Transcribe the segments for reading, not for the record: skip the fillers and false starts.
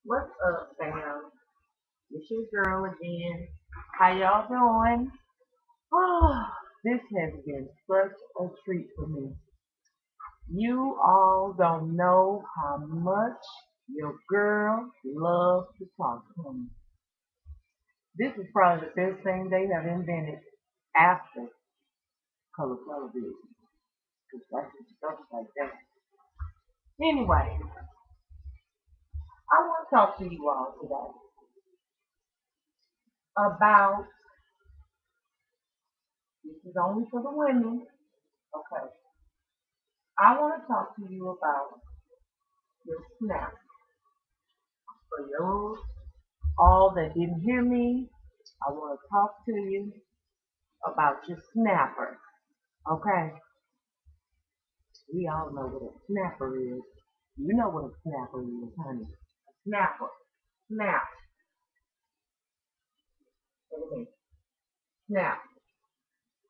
What's up, fam? It's your girl again. How y'all doing? Oh, this has been such a treat for me. You all don't know how much your girl loves to talk to me. This is probably the best thing they have invented after color television. Because that's just stuff like that. Anyway, I want to talk to you all today about, this is only for the women, okay? I want to talk to you about your snap. For those all that didn't hear me, I want to talk to you about your snapper. Okay? We all know what a snapper is. You know what a snapper is, honey. A snapper. Snap. Wait a minute. Snap.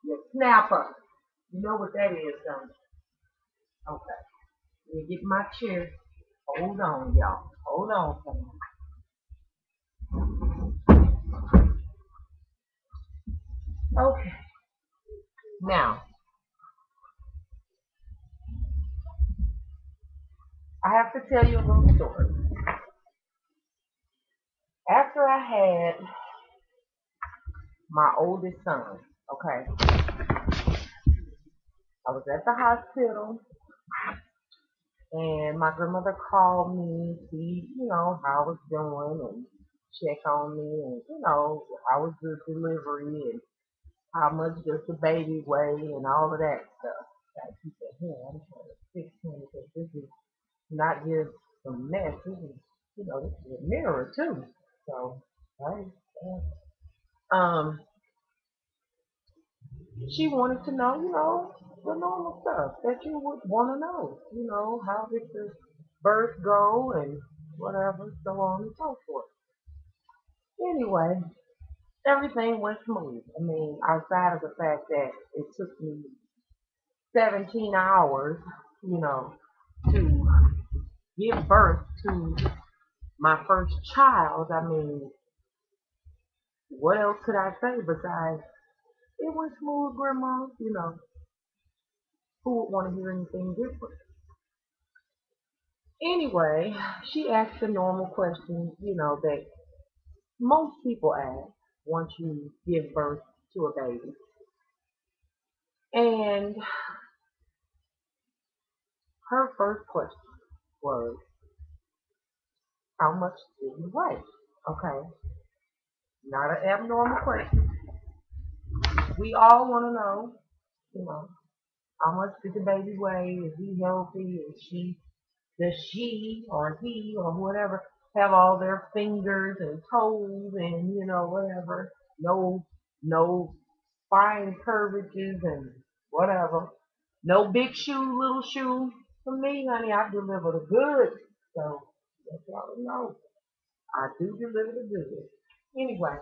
Your snapper. You know what that is, don't you? Okay. Let me get my chair. Hold on, y'all. Hold on for me. Okay. Now, I have to tell you a little story. After I had my oldest son, okay, I was at the hospital and my grandmother called me, see, how I was doing and check on me and, how was the delivery and how much does the baby weigh and all of that stuff. Like she said, hey, I'm trying to fix him because this is not just a mess, this is, this is a mirror too. So, right. Um, she wanted to know, the normal stuff that you would want to know. How did the birth go and whatever, so on and so forth. Anyway, everything went smooth. I mean, outside of the fact that it took me 17 hours, you know, to give birth to my first child. I mean, what else could I say besides it went smooth, Grandma? Who would want to hear anything different? Anyway, she asked the normal questions, that most people ask once you give birth to a baby. And her first question was, how much did you weigh? Okay, not an abnormal question. We all want to know, you know, how much did the baby weigh? Is he healthy? Does she or he or whatever have all their fingers and toes and, whatever? No, no fine curvatures and whatever. No big shoe, little shoe. For me, honey, I deliver the goods. So that's all I know. I do deliver the goods. Anyway,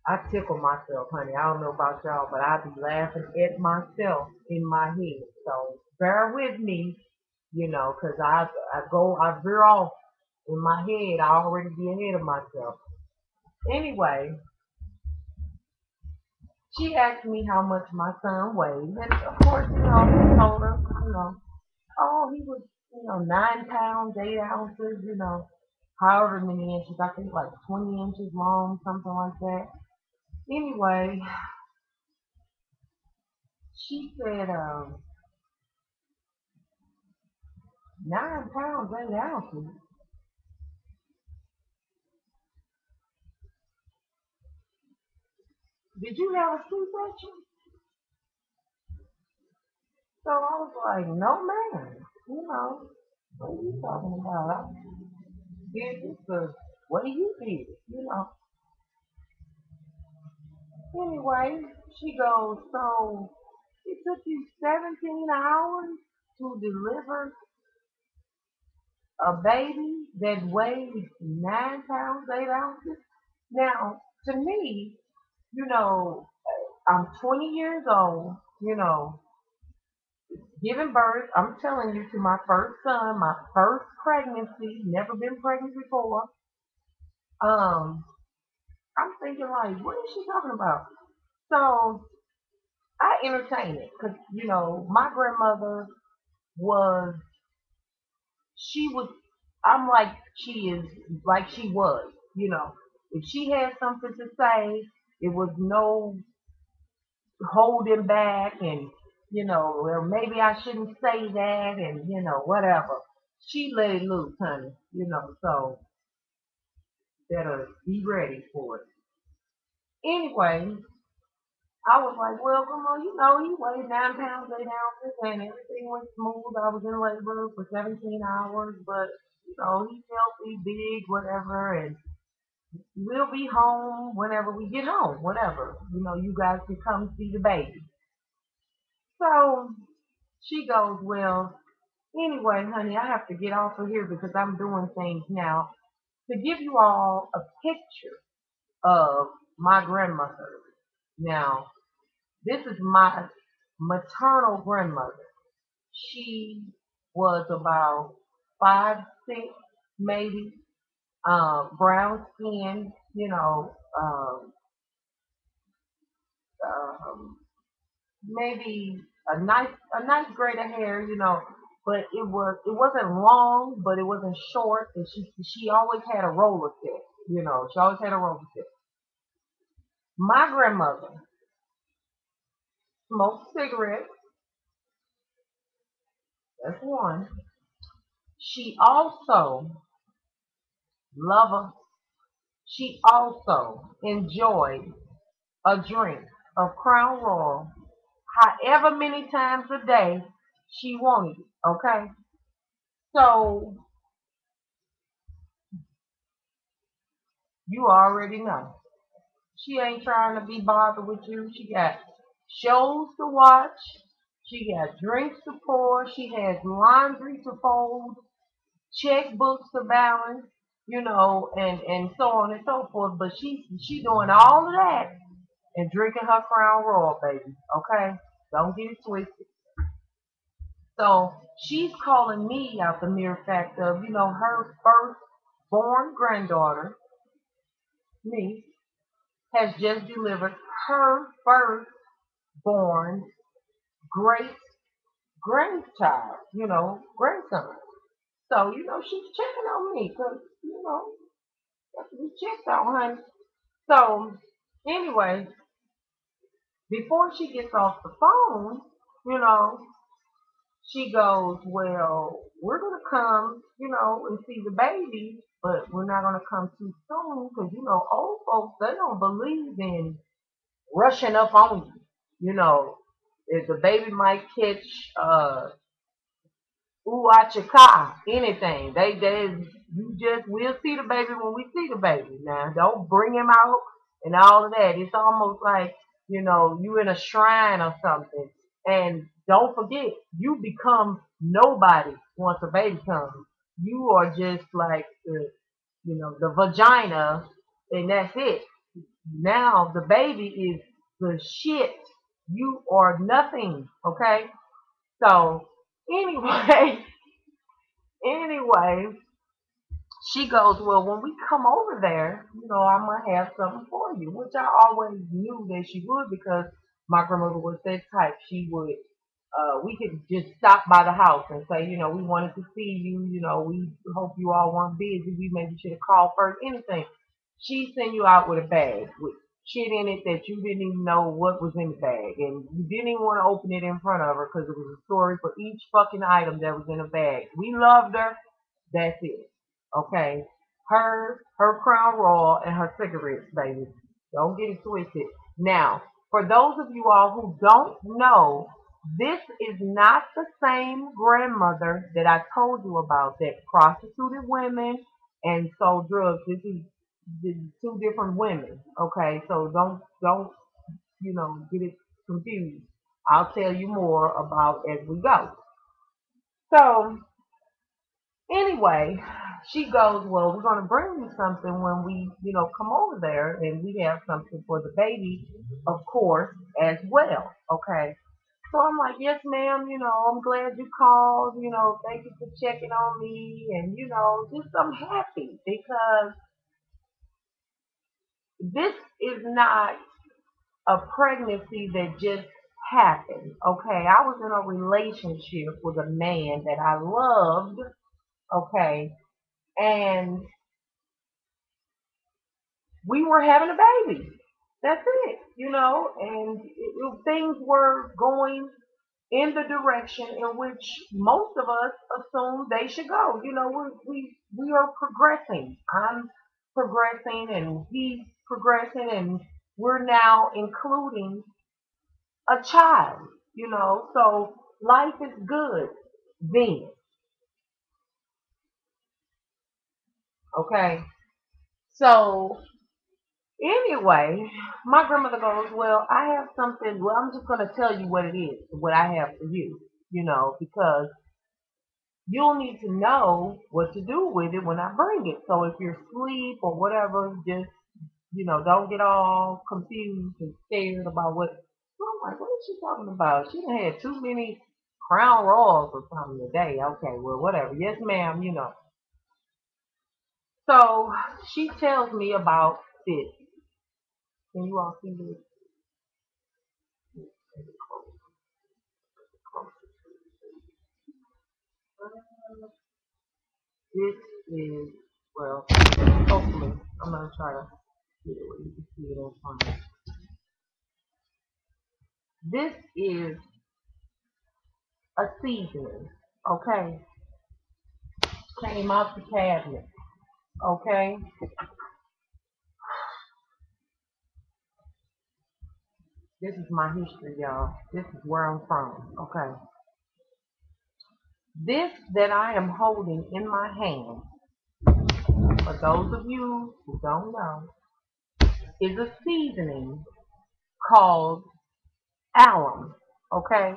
I tickle myself, honey. I don't know about y'all, but I be laughing at myself in my head. So bear with me, because I veer off in my head. I already be ahead of myself. Anyway, she asked me how much my son weighed, and of course, I told her, oh, he was, 9 pounds, 8 ounces, however many inches. I think like 20 inches long, something like that. Anyway, she said, 9 pounds, 8 ounces. Did you have a C-section? So I was like, no, man. What are you talking about? I did this the way you did it. Anyway, she goes, so it took you 17 hours to deliver a baby that weighs 9 pounds, 8 ounces. Now, to me, I'm 20 years old, giving birth, I'm telling you, to my first son, my first pregnancy, never been pregnant before. Um, I'm thinking like, what is she talking about? So I entertain it because my grandmother was she was I'm like she is like she was, if she had something to say, it was no holding back and well maybe I shouldn't say that and whatever. She let it loose, honey, so better be ready for it. Anyway, I was like, well, come on, he weighed 9 pounds, 8 ounces, and everything went smooth. I was in labor for 17 hours, but he's healthy, big, whatever, and we'll be home whenever we get home, whatever. You guys can come see the baby. So she goes, well, anyway, honey, I have to get off of here because I'm doing things now to give you all a picture of my grandmother. Now, this is my maternal grandmother. She was about 5'6", maybe, brown skin, um, maybe a nice grade of hair, but it wasn't long, but it wasn't short, and she always had a roller set, she always had a roller set. My grandmother smoked cigarettes. That's one. She also lover. She also enjoyed a drink of Crown Royal, however many times a day she wanted it. Okay, so you already know. She ain't trying to be bothered with you. She got shows to watch. She got drinks to pour. She has laundry to fold, checkbooks to balance, and so on and so forth. But she doing all of that and drinking her Crown Royal, baby. Okay, don't get it twisted. So she's calling me out the mere fact of, her first born granddaughter, me, has just delivered her first born great grandchild, grandson. So, she's checking on me because, have to be checked on, honey. So, anyway, before she gets off the phone, you know, she goes, well, we're going to come, and see the baby, but we're not going to come too soon because, old folks, they don't believe in rushing up on you. If the baby might catch Uachaka, anything. They you just we'll see the baby when we see the baby. Now don't bring him out and all of that. It's almost like, you in a shrine or something. And don't forget, you become nobody once a baby comes. You are just like the vagina and that's it. Now the baby is the shit. You are nothing, okay? So anyway, anyway, she goes, well, when we come over there, I'm going to have something for you, which I always knew that she would because my grandmother was that type. She would, we could just stop by the house and say, we wanted to see you, we hope you all weren't busy. We maybe should have called first, anything. She send you out with a bag with shit in it that you didn't even know what was in the bag. And you didn't even want to open it in front of her because it was a story for each fucking item that was in the bag. We loved her. That's it. Okay. Her Crown Royal and her cigarettes, baby. Don't get it twisted. Now, for those of you all who don't know, this is not the same grandmother that I told you about that prostituted women and sold drugs. This is two different women. Okay, so don't get it confused. I'll tell you more about as we go. So anyway, she goes, well, we're going to bring you something when we, come over there and we have something for the baby, of course, as well. Okay. So I'm like, yes, ma'am, I'm glad you called, thank you for checking on me. And, just I'm happy because this is not a pregnancy that just happened. Okay. I was in a relationship with a man that I loved. Okay. And we were having a baby. That's it, and things were going in the direction in which most of us assume they should go. We are progressing. I'm progressing and he's progressing and we're now including a child, so life is good then. Okay. So anyway, my grandmother goes, well, I have something, well, I'm just gonna tell you what it is, what I have for you, because you'll need to know what to do with it when I bring it. So if you're asleep or whatever, just, don't get all confused and scared about what. So I'm like, what is she talking about? She done had too many Crown Royals or something today. Okay, well, whatever. Yes, ma'am. So she tells me about this. Can you all see this? This is, well, hopefully, I'm going to try to get it where you can see it in front. This is a seasoning, okay? Came out the cabinet, okay? This is my history, y'all. This is where I'm from, okay? This that I am holding in my hand, for those of you who don't know, is a seasoning called alum, okay?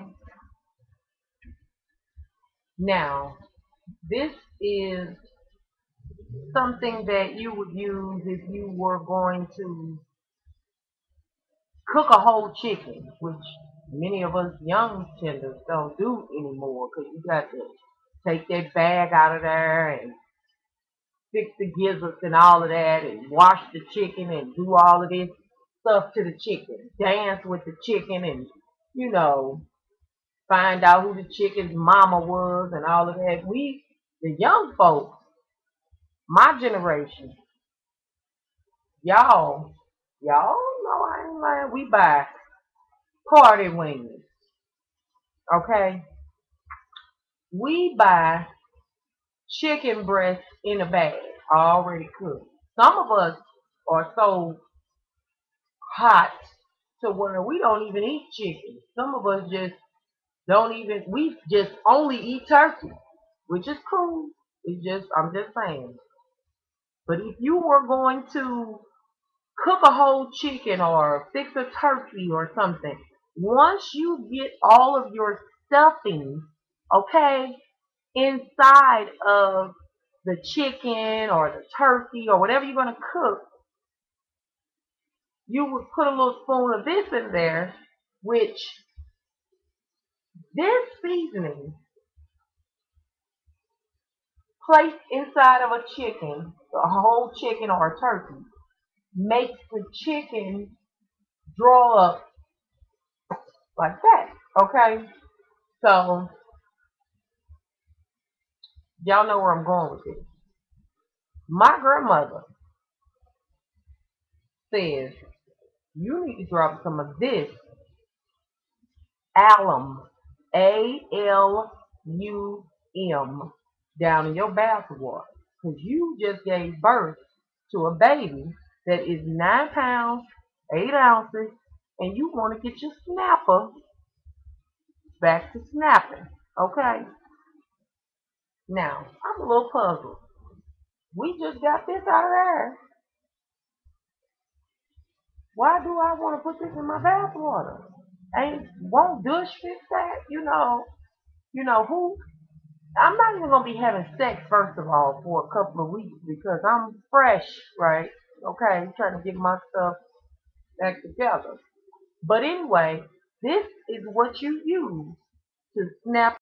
Now, this is something that you would use if you were going to cook a whole chicken, which many of us young tenders don't do anymore because you got to take that bag out of there and fix the gizzards and all of that and wash the chicken and do all of this stuff to the chicken, dance with the chicken and, you know, find out who the chicken's mama was and all of that. We, the young folks, my generation, y'all know I ain't lying. We buy party wings, okay? We buy chicken breast in a bag, already cooked. Some of us are so hot to where we don't even eat chicken. Some of us just don't even, we just only eat turkey, which is cool. It's just, I'm just saying. But if you were going to cook a whole chicken or fix a turkey or something, once you get all of your stuffing, okay, inside of the chicken or the turkey or whatever you're going to cook, you would put a little spoon of this in there, which this seasoning placed inside of a chicken, a whole chicken or a turkey, makes the chicken draw up like that. Okay? So, y'all know where I'm going with this. My grandmother says, you need to drop some of this alum, ALUM, down in your bath water. Because you just gave birth to a baby that is 9 pounds, 8 ounces, and you want to get your snapper back to snapping. Okay? Now, I'm a little puzzled. We just got this out of there. Why do I want to put this in my bath water? Ain't won't douche fix that? Who? I'm not even gonna be having sex first of all for a couple of weeks because I'm fresh, right? Okay, trying to get my stuff back together. But anyway, This is what you use to snap